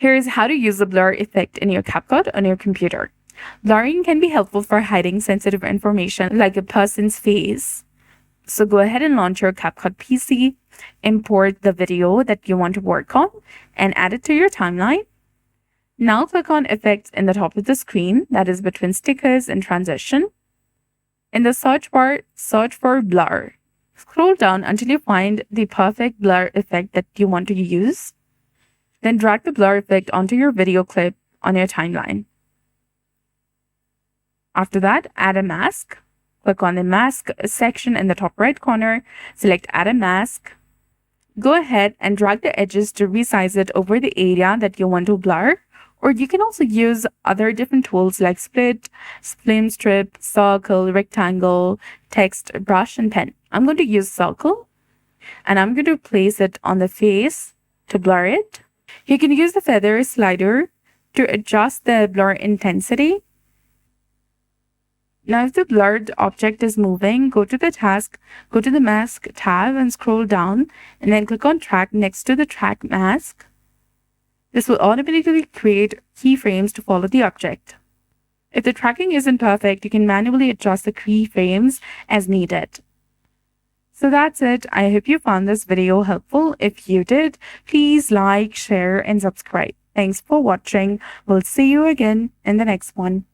Here's how to use the blur effect in your CapCut on your computer. Blurring can be helpful for hiding sensitive information like a person's face. So go ahead and launch your CapCut PC, import the video that you want to work on, and add it to your timeline. Now click on Effects in the top of the screen, that is between stickers and transition. In the search bar, search for blur. Scroll down until you find the perfect blur effect that you want to use. Then drag the blur effect onto your video clip on your timeline. After that, add a mask. Click on the mask section in the top right corner, select Add a Mask. Go ahead and drag the edges to resize it over the area that you want to blur, or you can also use other different tools like Split, Slim Strip, Circle, Rectangle, Text, Brush, and Pen. I'm going to use Circle, and I'm going to place it on the face to blur it. You can use the feather slider to adjust the blur intensity. Now, if the blurred object is moving, go to the task, go to the mask tab and scroll down, and then click on track next to the track mask. This will automatically create keyframes to follow the object. If the tracking isn't perfect, you can manually adjust the keyframes as needed. So that's it. I hope you found this video helpful. If you did, please like, share, and subscribe. Thanks for watching. We'll see you again in the next one.